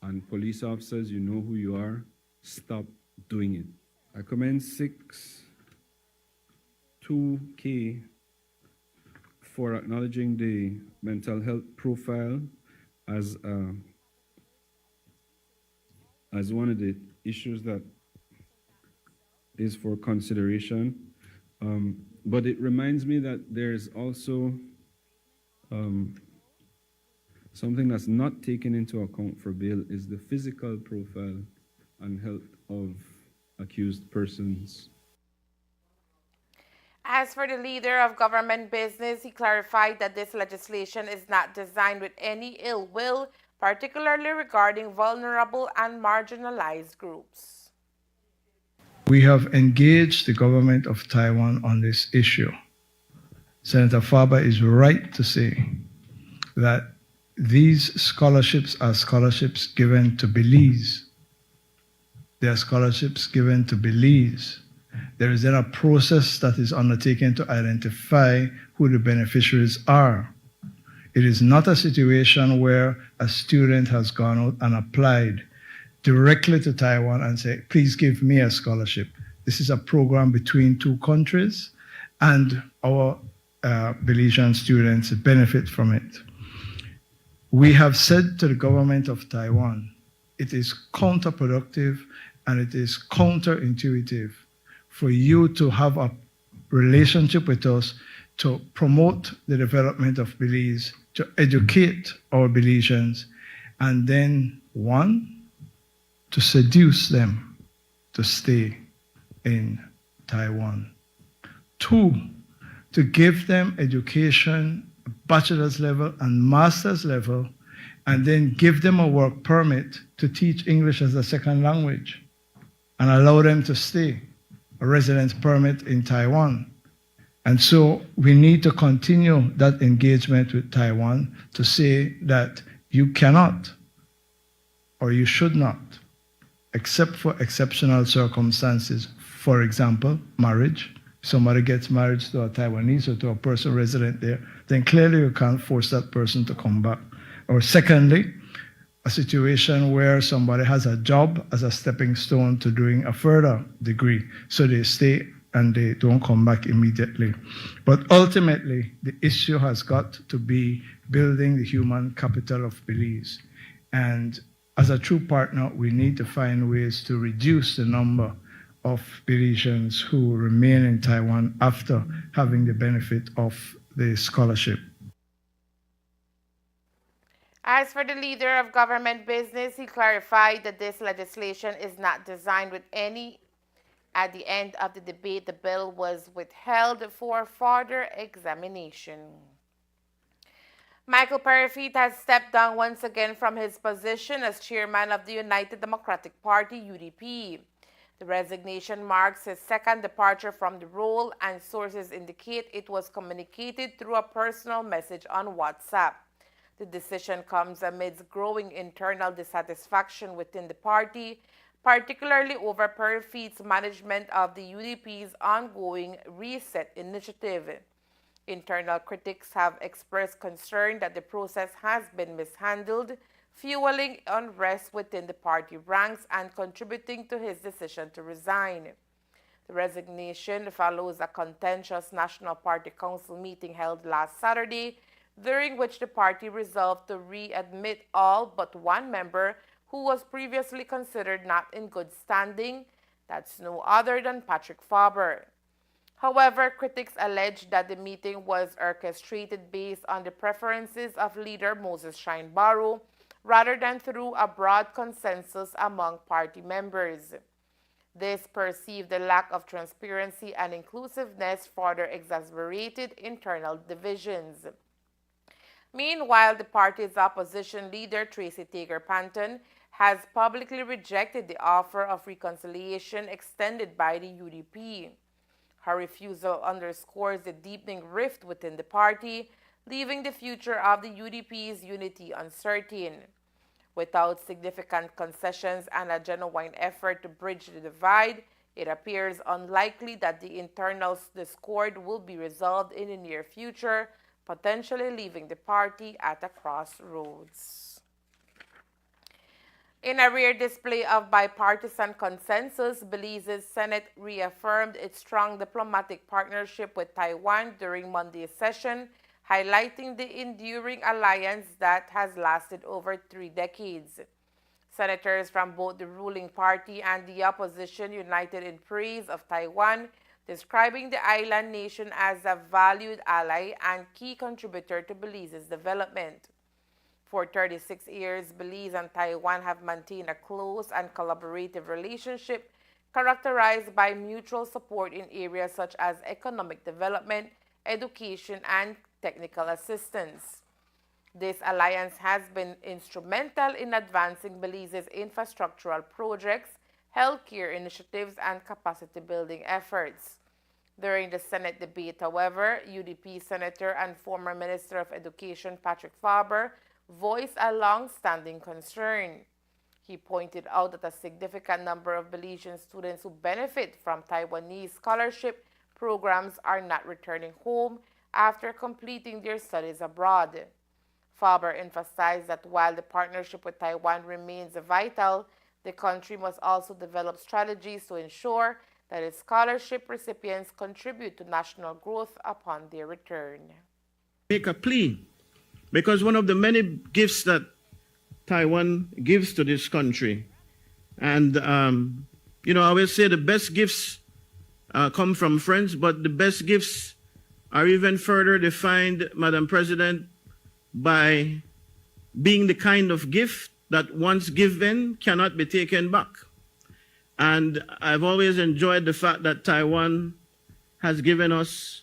and police officers, you know who you are, stop doing it. I commend 6.2K for acknowledging the mental health profile as one of the issues that is for consideration. But it reminds me that there's also something that's not taken into account for bail is the physical profile and health of accused persons. As for the leader of government business, he clarified that this legislation is not designed with any ill will, particularly regarding vulnerable and marginalized groups. We have engaged the government of Taiwan on this issue. Senator Faber is right to say that these scholarships are scholarships given to Belize. They are scholarships given to Belize. There is then a process that is undertaken to identify who the beneficiaries are. It is not a situation where a student has gone out and applied directly to Taiwan and say, please give me a scholarship. This is a program between two countries, and our Belizean students benefit from it. We have said to the government of Taiwan, it is counterproductive and it is counterintuitive for you to have a relationship with us to promote the development of Belize, to educate our Belizeans, and then, one, to seduce them to stay in Taiwan. Two, to give them education, bachelor's level and master's level, and then give them a work permit to teach English as a second language and allow them to stay, a residence permit in Taiwan. And so we need to continue that engagement with Taiwan to say that you cannot or you should not, except for exceptional circumstances, for example, marriage. Somebody gets married to a Taiwanese or to a person resident there, then clearly you can't force that person to come back. Or secondly, a situation where somebody has a job as a stepping stone to doing a further degree, so they stay and they don't come back immediately. But ultimately, the issue has got to be building the human capital of Belize. And as a true partner, we need to find ways to reduce the number of Belizeans who remain in Taiwan after having the benefit of the scholarship. As for the leader of government business, he clarified that this legislation is not designed with any. At the end of the debate, the bill was withheld for further examination. Michael Parafit has stepped down once again from his position as chairman of the United Democratic Party, UDP. The resignation marks his second departure from the role, and sources indicate it was communicated through a personal message on WhatsApp. The decision comes amidst growing internal dissatisfaction within the party, particularly over Perfeet's management of the UDP's ongoing reset initiative. Internal critics have expressed concern that the process has been mishandled, fueling unrest within the party ranks and contributing to his decision to resign. The resignation follows a contentious National Party Council meeting held last Saturday, during which the party resolved to readmit all but one member who was previously considered not in good standing. That's no other than Patrick Faber. However, critics allege that the meeting was orchestrated based on the preferences of leader Moses Shineborough rather than through a broad consensus among party members. This perceived lack of transparency and inclusiveness further exacerbated internal divisions. Meanwhile, the party's opposition leader, Tracy Tager Panton, has publicly rejected the offer of reconciliation extended by the UDP. Her refusal underscores the deepening rift within the party, leaving the future of the UDP's unity uncertain. Without significant concessions and a genuine effort to bridge the divide, it appears unlikely that the internal discord will be resolved in the near future, potentially leaving the party at a crossroads. In a rare display of bipartisan consensus, Belize's Senate reaffirmed its strong diplomatic partnership with Taiwan during Monday's session, highlighting the enduring alliance that has lasted over 3 decades. Senators from both the ruling party and the opposition united in praise of Taiwan, describing the island nation as a valued ally and key contributor to Belize's development. For 36 years, Belize and Taiwan have maintained a close and collaborative relationship characterized by mutual support in areas such as economic development, education, and technical assistance. This alliance has been instrumental in advancing Belize's infrastructural projects, healthcare initiatives, and capacity building efforts. During the Senate debate, however, UDP Senator and former Minister of Education Patrick Faber voiced a long-standing concern. He pointed out that a significant number of Belizean students who benefit from Taiwanese scholarship programs are not returning home after completing their studies abroad. Faber emphasized that while the partnership with Taiwan remains vital, the country must also develop strategies to ensure that its scholarship recipients contribute to national growth upon their return. Make a plea, because one of the many gifts that Taiwan gives to this country, and I will say the best gifts come from friends, but the best gifts are even further defined, Madam President, by being the kind of gift that once given cannot be taken back. And I've always enjoyed the fact that Taiwan has given us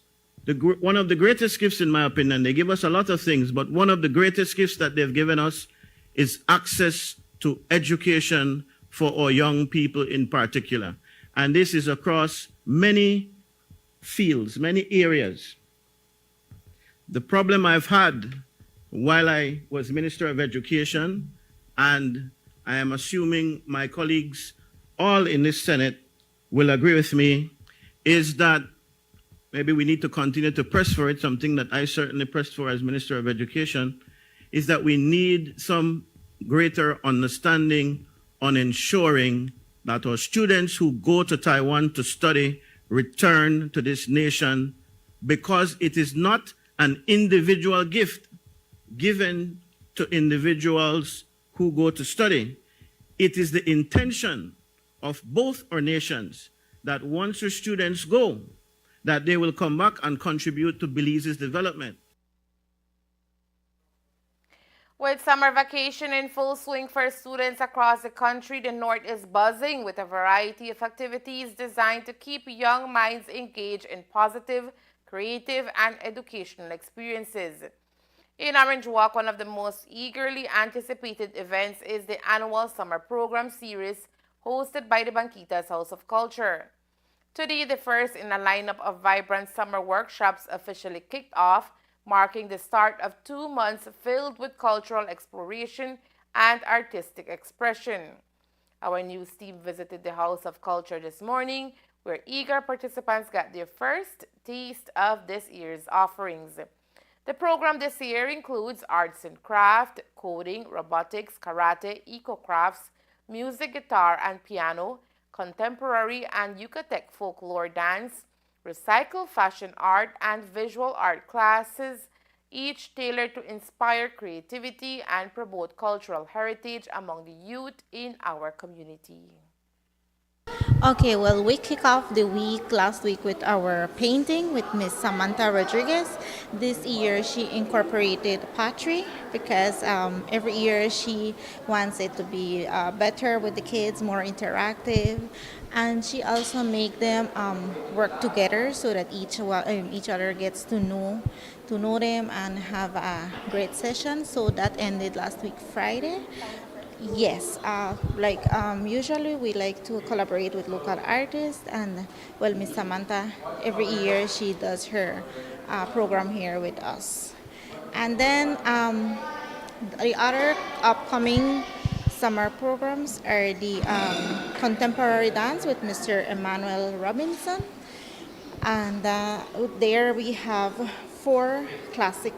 one of the greatest gifts, in my opinion. They give us a lot of things, but one of the greatest gifts that they've given us is access to education for our young people in particular. And this is across many fields, many areas. The problem I've had while I was Minister of Education, and I am assuming my colleagues all in this Senate will agree with me, is that maybe we need to continue to press for it, something that I certainly pressed for as Minister of Education, is that we need some greater understanding on ensuring that our students who go to Taiwan to study return to this nation, because it is not an individual gift given to individuals who go to study. It is the intention of both our nations that once our students go, that they will come back and contribute to Belize's development. With summer vacation in full swing for students across the country, the North is buzzing with a variety of activities designed to keep young minds engaged in positive, creative, and educational experiences. In Orange Walk, one of the most eagerly anticipated events is the annual summer program series hosted by the Banquitas House of Culture. Today, the first in a lineup of vibrant summer workshops officially kicked off, marking the start of 2 months filled with cultural exploration and artistic expression. Our news team visited the House of Culture this morning, where eager participants got their first taste of this year's offerings. The program this year includes arts and craft, coding, robotics, karate, eco-crafts, music, guitar and piano, contemporary and Yucatec folklore dance, recycled fashion art, and visual art classes, each tailored to inspire creativity and promote cultural heritage among the youth in our community. Okay, well, we kick off the week last week with our painting with Miss Samantha Rodriguez. This year she incorporated pottery because every year she wants it to be better with the kids, more interactive. And she also make them work together so that each other gets to know them and have a great session. So that ended last week Friday. Yes, usually we like to collaborate with local artists, and well, Miss Samantha, every year she does her program here with us. And then the other upcoming summer programs are the contemporary dance with Mr. Emmanuel Robinson, and there we have four classic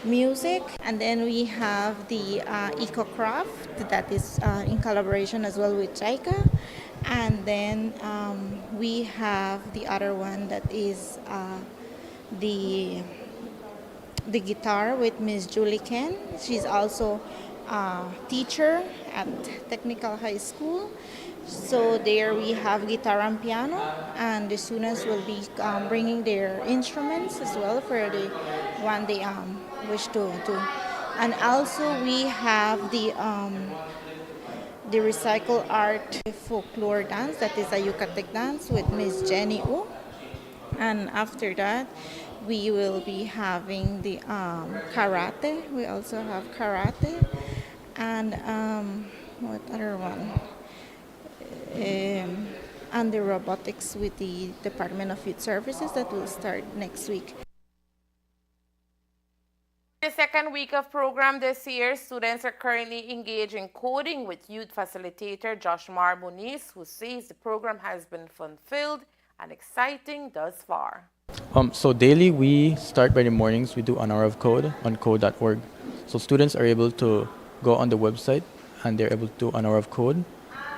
music, and then we have the eco-craft that is in collaboration as well with JICA, and then we have the other one that is the guitar with Miss Julie Ken. She's also a teacher at Technical High School. So there we have guitar and piano, and the students will be bringing their instruments as well for the one they wish to do. And also we have the recycle art folklore dance, that is a Yucatec dance with Miss Jenny U. And after that, we will be having the karate. We also have karate. And what other one? And the robotics with the Department of Youth Services that will start next week. The second week of program this year, students are currently engaged in coding with youth facilitator Josh Mar Muniz, who says the program has been fun-filled and exciting thus far. So daily we start by the mornings, we do an hour of code on code.org. So students are able to go on the website and they're able to do an hour of code.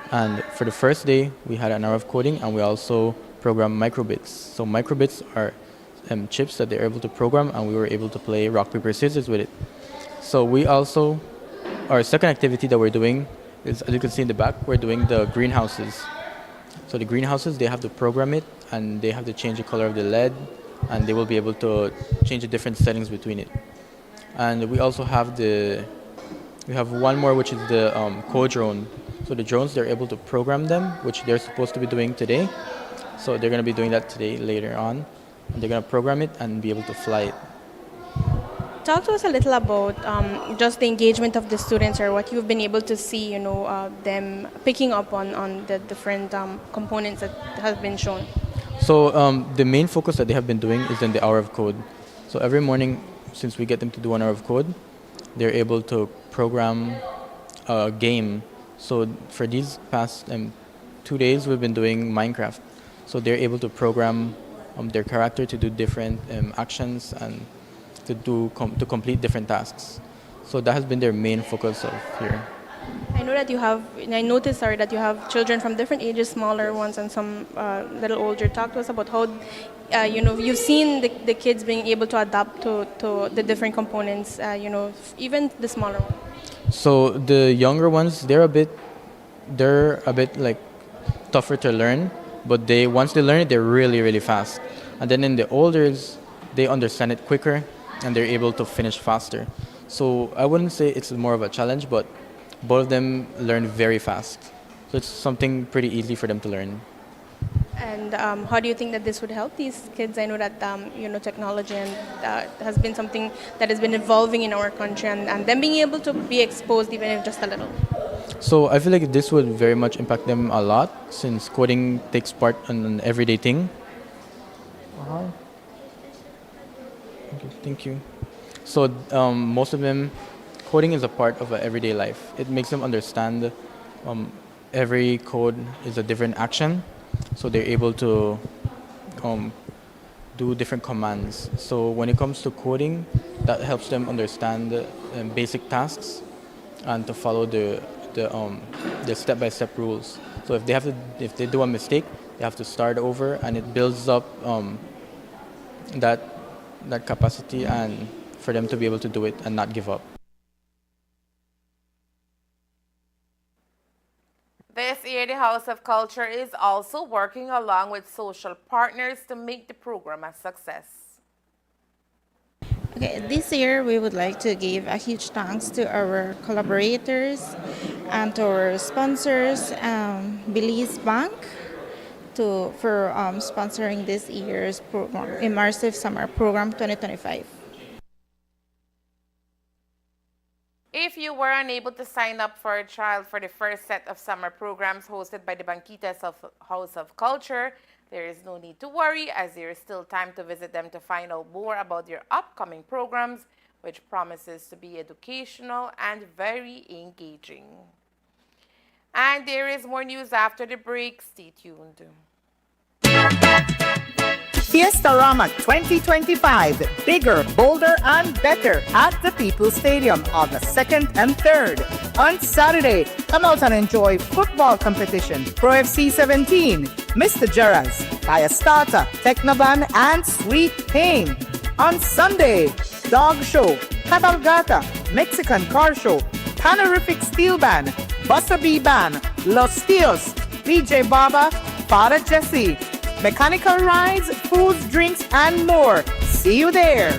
And for the first day, we had an hour of coding, and we also programmed microbits. So microbits are chips that they're able to program, and we were able to play rock, paper, scissors with it. So we also, our second activity that we're doing is, as you can see in the back, we're doing the greenhouses. So the greenhouses, they have to program it, and they have to change the color of the LED, and they will be able to change the different settings between it. And we also have we have one more, which is the co-drone. So the drones, they're able to program them, which they're supposed to be doing today. So they're going to be doing that today, later on. And they're going to program it and be able to fly it. Talk to us a little about just the engagement of the students, or what you've been able to see, them picking up on the different components that have been shown. So the main focus that they have been doing is in the hour of code. So every morning, since we get them to do an hour of code, they're able to program a game. So for these past 2 days, we've been doing Minecraft. So they're able to program their character to do different actions and to complete different tasks. So that has been their main focus of here. I noticed that you have children from different ages, smaller ones and some little older. Talk to us about how, you've seen the kids being able to adapt to the different components, even the smaller ones. So the younger ones, they're a bit like tougher to learn, but once they learn it, they're really, really fast. And then in the olders, they understand it quicker and they're able to finish faster. So I wouldn't say it's more of a challenge, but both of them learn very fast. So it's something pretty easy for them to learn. And how do you think that this would help these kids? I know that technology has been something that has been evolving in our country, and them being able to be exposed even if just a little. So I feel like this would very much impact them a lot, since coding takes part in an everyday thing. Okay, thank you. So most of them, coding is a part of everyday life. It makes them understand every code is a different action, so they're able to do different commands. So when it comes to coding, that helps them understand basic tasks and to follow the step-by-step rules. So if they do a mistake, they have to start over, and it builds up that capacity and for them to be able to do it and not give up. This year, the House of Culture is also working along with social partners to make the program a success. Okay, this year we would like to give a huge thanks to our collaborators and to our sponsors, Belize Bank, for sponsoring this year's program, Immersive Summer Program 2025. If you were unable to sign up for a trial for the first set of summer programs hosted by the Banquitas of House of Culture, there is no need to worry, as there is still time to visit them to find out more about your upcoming programs, which promises to be educational and very engaging. And there is more news after the break. Stay tuned. Fiestarama 2025, bigger, bolder, and better at the People's Stadium on the 2nd and 3rd. On Saturday, come out and enjoy football competition, Pro FC 17, Mr. Gerrans, Fire Starter, Technoban, and Sweet Pain. On Sunday, Dog Show, Cabalgata, Mexican Car Show, Panorific Steel Band, Buster B Band, Los Tios, DJ Baba, Father Jesse, mechanical rides, foods, drinks, and more. See you there.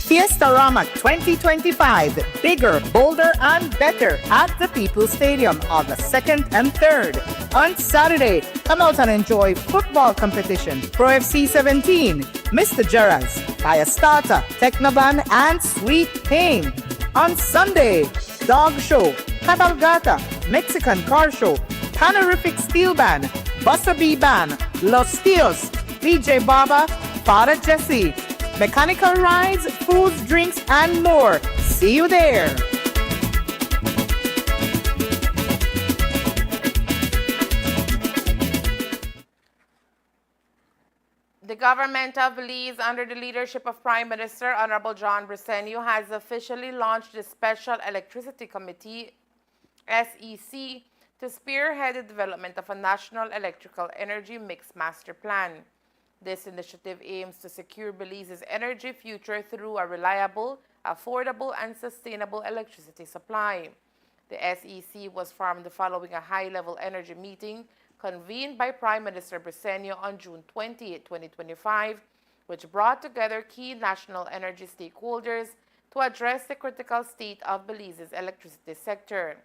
Fiestarama 2025, bigger, bolder, and better at the People's Stadium on the 2nd and 3rd. On Saturday, come out and enjoy football competition, Pro FC 17, Mr. Gerrans, Fire Starter, Technoban, and Sweet Pain. On Sunday, Dog Show, Cabalgata, Mexican Car Show, Panorific Steel Band, Buster B Band, Los Tios, DJ Baba, Father Jesse, mechanical rides, foods, drinks, and more. See you there. The government of Belize, under the leadership of Prime Minister Honorable John Briceño, has officially launched the Special Electricity Committee, SEC, to spearhead the development of a national electrical energy mix master plan. This initiative aims to secure Belize's energy future through a reliable, affordable, and sustainable electricity supply. The SEC was formed following a high-level energy meeting convened by Prime Minister Briceño on June 28, 2025, which brought together key national energy stakeholders to address the critical state of Belize's electricity sector.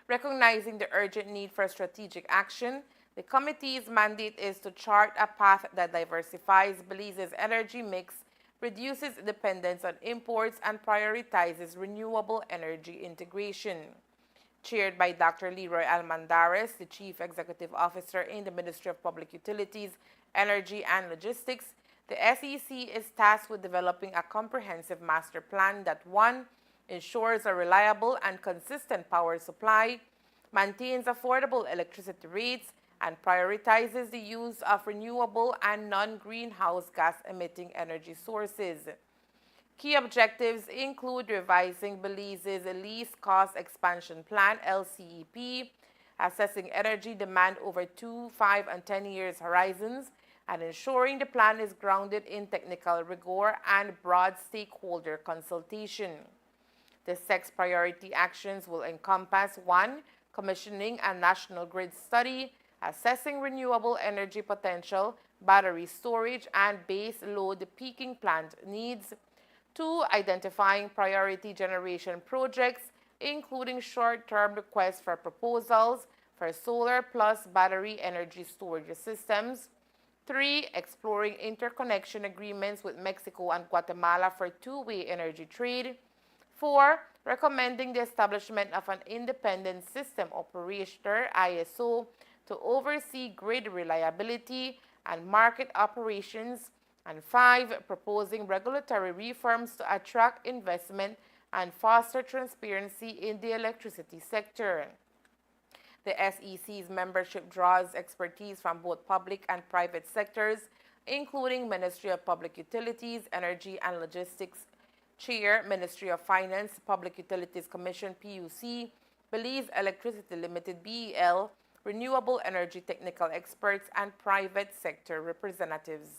Recognizing the urgent need for strategic action, the committee's mandate is to chart a path that diversifies Belize's energy mix, reduces dependence on imports, and prioritizes renewable energy integration. Chaired by Dr. Leroy Almandares, the Chief Executive Officer in the Ministry of Public Utilities, Energy, and Logistics, the SEC is tasked with developing a comprehensive master plan that, 1, ensures a reliable and consistent power supply, maintains affordable electricity rates, and prioritizes the use of renewable and non-greenhouse gas-emitting energy sources. Key objectives include revising Belize's Least Cost Expansion Plan, LCEP, assessing energy demand over 2, 5, and 10 years horizons, and ensuring the plan is grounded in technical rigor and broad stakeholder consultation. The 6 priority actions will encompass 1, commissioning a national grid study, assessing renewable energy potential, battery storage, and base load peaking plant needs. 2, identifying priority generation projects, including short-term requests for proposals for solar plus battery energy storage systems. 3, exploring interconnection agreements with Mexico and Guatemala for two-way energy trade. 4, recommending the establishment of an independent system operator, ISO, to oversee grid reliability and market operations And 5, proposing regulatory reforms to attract investment and foster transparency in the electricity sector. The SEC's membership draws expertise from both public and private sectors, including Ministry of Public Utilities, Energy and Logistics Chair, Ministry of Finance, Public Utilities Commission, PUC, Belize Electricity Limited, BEL, renewable energy technical experts, and private sector representatives.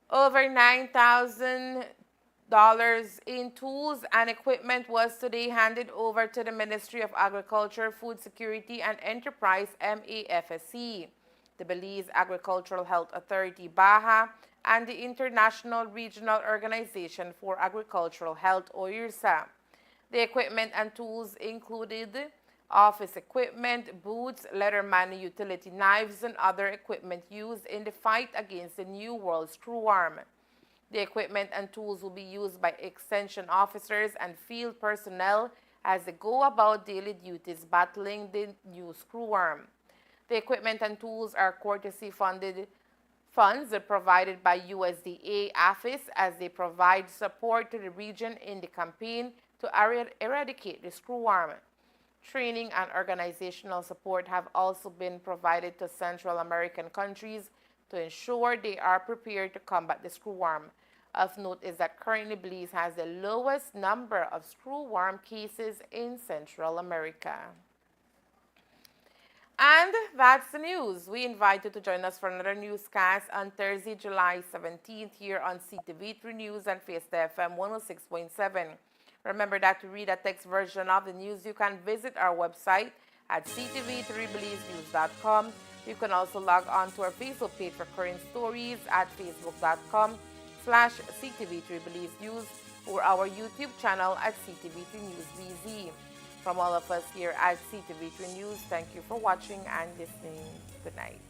Over $9,000 in tools and equipment was today handed over to the Ministry of Agriculture, Food Security and Enterprise, MAFSE, the Belize Agricultural Health Authority, BAHA, and the International Regional Organization for Agricultural Health, OIRSA. The equipment and tools included office equipment, boots, Letterman utility knives, and other equipment used in the fight against the New World Screwworm. The equipment and tools will be used by extension officers and field personnel as they go about daily duties battling the new screwworm. The equipment and tools are courtesy funds provided by USDA AFIS as they provide support to the region in the campaign to eradicate the screwworm. Training and organizational support have also been provided to Central American countries to ensure they are prepared to combat the screwworm. Of note is that currently Belize has the lowest number of screwworm cases in Central America. And that's the news. We invite you to join us for another newscast on Thursday, July 17th here on Ctv3 News and Fiesta FM 106.7. Remember that to read a text version of the news, you can visit our website at ctv3belizenews.com. You can also log on to our Facebook page for current stories at facebook.com/ctv3belizenews or our YouTube channel at Ctv3 News BZ. From all of us here at Ctv3 News, thank you for watching and listening. Good night.